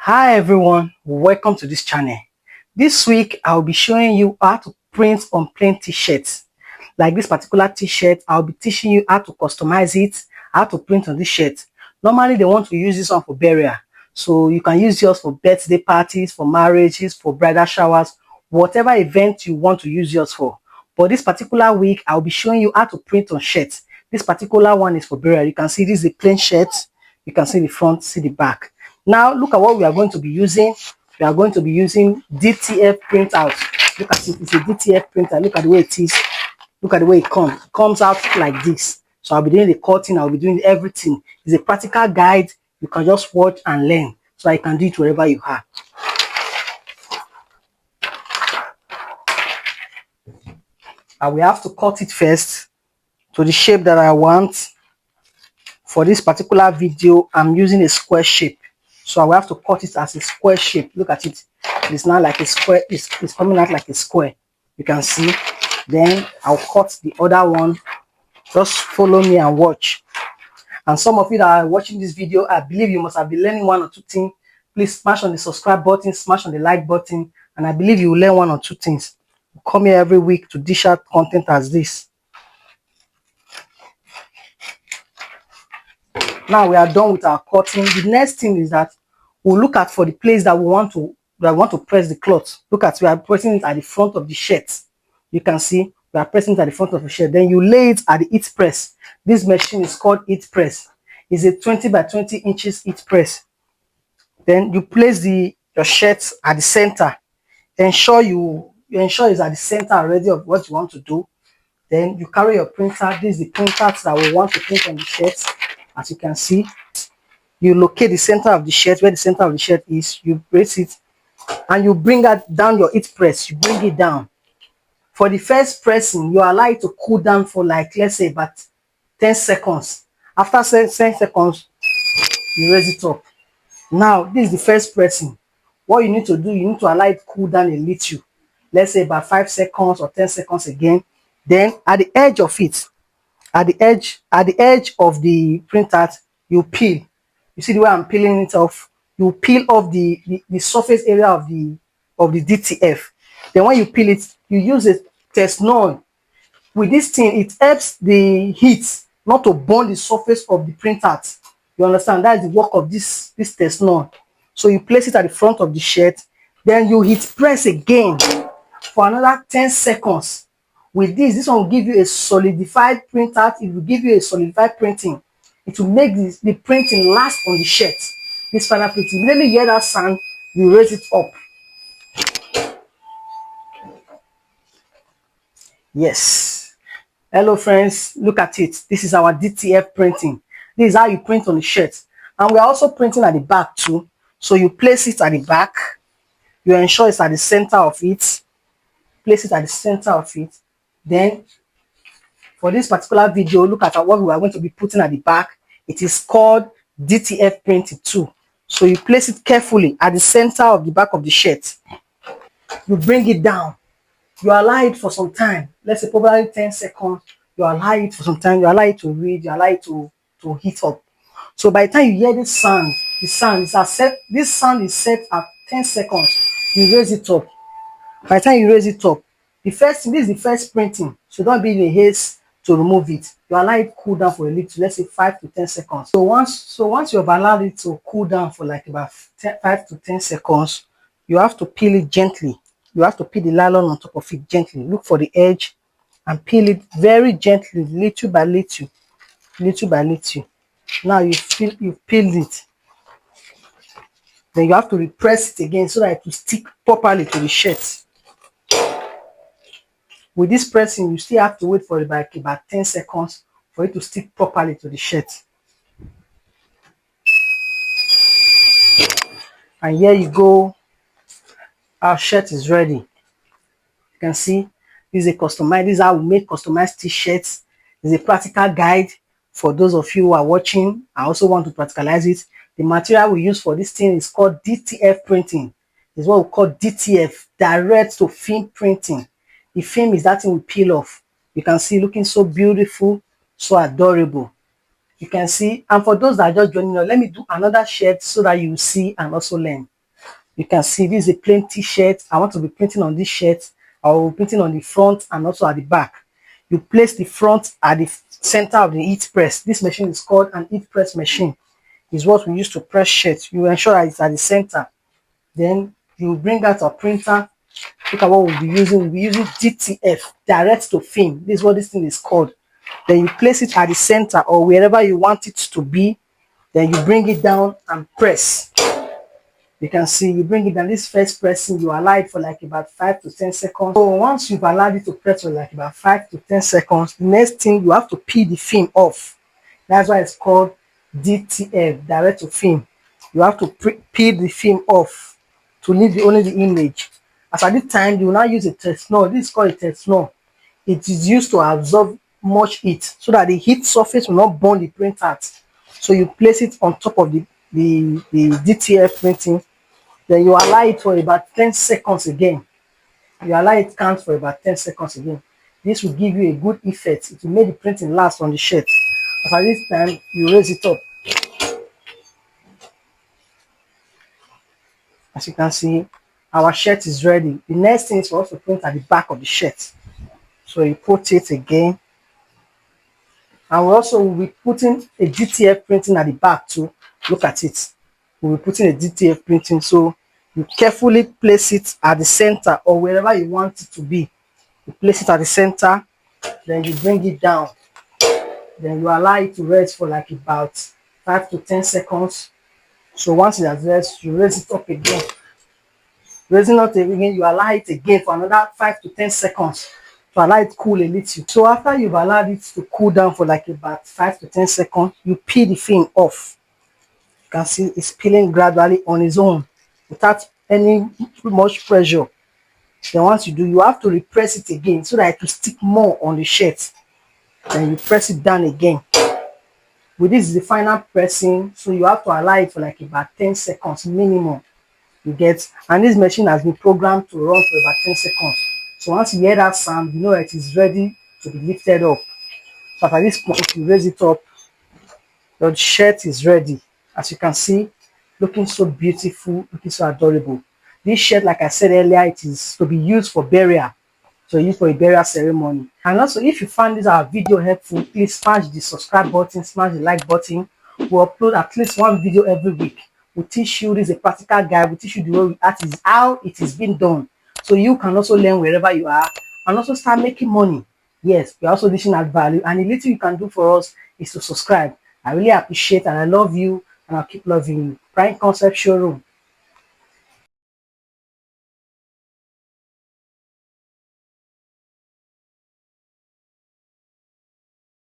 Hi everyone, welcome to this channel. This week I'll be showing you how to print on plain t-shirts. Like this particular t-shirt, I'll be teaching you how to customize it, how to print on this shirt. Normally they want to use this one for burial, so you can use yours for birthday parties, for marriages, for bridal showers, whatever event you want to use yours for. But this particular week I'll be showing you how to print on shirts. This particular one is for burial. You can see this is a plain shirt. You can see the front, see the back. Now look at what we are going to be using. We are going to be using DTF printout. Look at it, it's a DTF printer. Look at the way it is. Look at the way it comes. It comes out like this. So I'll be doing the cutting, I'll be doing everything. It's a practical guide. You can just watch and learn. So I can do it wherever you are. I will have to cut it first to the shape that I want. For this particular video, I'm using a square shape. So I will have to cut it as a square shape. Look at it. It's now like a square. It's coming out like a square. You can see. Then I'll cut the other one. Just follow me and watch. And some of you that are watching this video, I believe you must have been learning one or two things. Please smash on the subscribe button, smash on the like button, and I believe you will learn one or two things. Come here every week to dish out content as this. Now we are done with our cutting. The next thing is that we'll look at for the place that we want to press the cloth. Look at, we are pressing it at the front of the shirt. You can see we are pressing it at the front of the shirt. Then you lay it at the heat press. This machine is called heat press. It's a 20 by 20 inches heat press. Then you place your shirt at the center. Ensure it's at the center already of what you want to do. Then you carry your printer. This is the printer that we want to print on the shirt. As you can see, you locate the center of the shirt, where the center of the shirt is, you press it, and you bring it down your heat press. You bring it down. For the first pressing, you allow it to cool down for, like, let's say about 10 seconds. After 10 seconds, you raise it up. Now, this is the first pressing. What you need to do, you need to allow it cool down a little. Let's say about 5 seconds or 10 seconds again. Then at the edge of it, at the edge of the printer, you peel. You see the way I'm peeling it off? You peel off the surface area of the DTF. Then when you peel it, you use a Teflon. With this thing, it helps the heat not to burn the surface of the printer. You understand? That is the work of this Teflon. So you place it at the front of the shirt. Then you heat press again for another 10 seconds. With this one will give you a solidified printout. It will give you a solidified printing. It will make the printing last on the shirt. This final printing. Immediately you hear that sound, you raise it up. Yes. Hello friends, look at it. This is our DTF printing. This is how you print on the shirt. And we are also printing at the back too. So you place it at the back. You ensure it's at the center of it. Place it at the center of it. Then for this particular video, look at what we are going to be putting at the back. It is called DTF printing too. So you place it carefully at the center of the back of the shirt. You bring it down. You allow it for some time. Let's say probably 10 seconds. You allow it for some time. You allow it to read. You allow it to heat up. So by the time you hear this sound, this sound is set at 10 seconds. You raise it up. By the time you raise it up, this is the first printing. So don't be in a haste to remove it. You allow it cool down for a little, let's say 5 to 10 seconds. So once you have allowed it to cool down for like about 5 to 10 seconds, you have to peel it gently. You have to peel the nylon on top of it gently. Look for the edge and peel it very gently, little by little, little by little. Now you've peeled it. Then you have to repress it again so that it will stick properly to the shirt. With this pressing, you still have to wait for about 10 seconds for it to stick properly to the shirt. And here you go. Our shirt is ready. You can see this is this is how we make customized t-shirts. It's a practical guide for those of you who are watching. I also want to practicalize it. The material we use for this thing is called DTF printing. It's what we call DTF, direct to film printing. The film is that thing we peel off. You can see looking so beautiful, so adorable. You can see, and for those that are just joining us, let me do another shirt so that you see and also learn. You can see this is a plain t-shirt. I want to be printing on this shirt. I will be printing on the front and also at the back. You place the front at the center of the heat press. This machine is called an heat press machine. It's what we use to press shirts. You ensure that it's at the center. Then you bring out a printer. Look at what we'll be using. We'll be using DTF, direct to film. This is what this thing is called. Then you place it at the center or wherever you want it to be. Then you bring it down and press. You can see you bring it down. This first pressing, you allow it for like about 5 to 10 seconds. So once you've allowed it to press for like about 5 to 10 seconds, the next thing you have to peel the film off. That's why it's called DTF, direct to film. You have to peel the film off to leave only the image. As at this time, you will now use a Tesnol. This is called a Tesnol. It is used to absorb much heat so that the heat surface will not burn the print out. So you place it on top of the DTF printing. Then you allow it for about 10 seconds again. You allow it count for about 10 seconds again. This will give you a good effect. It will make the printing last on the shirt. After this time, you raise it up. As you can see, our shirt is ready. The next thing is for us to print at the back of the shirt. So you put it again. And we also will be putting a DTF printing at the back too. Look at it. We'll be putting a DTF printing. So you carefully place it at the center or wherever you want it to be. You place it at the center, then you bring it down. Then you allow it to rest for like about 5 to 10 seconds. So once it has rested, you raise it up again. Raising it up again, you allow it again for another 5 to 10 seconds to allow it cool a little. So after you've allowed it to cool down for like about 5 to 10 seconds, you peel the film off. You can see it's peeling gradually on its own without any much pressure. Then once you do, you have to repress it again so that it will stick more on the shirt. Then you press it down again. With this is the final pressing, so you have to allow it for like about 10 seconds minimum. You get, and this machine has been programmed to run for about 10 seconds. So once you hear that sound, you know it is ready to be lifted up. So at this point, you raise it up, your shirt is ready. As you can see, looking so beautiful, looking so adorable. This shirt, like I said earlier, it is to be used for burial. So used for a burial ceremony. And also, if you found this our video helpful, please smash the subscribe button, smash the like button. We upload at least one video every week. We teach you, this is a practical guide. We teach you the way is how it is being done. So you can also learn wherever you are and also start making money. Yes, we're also dishing out value. And the little you can do for us is to subscribe. I really appreciate and I love you and I'll keep loving you. Prime Concept Showroom.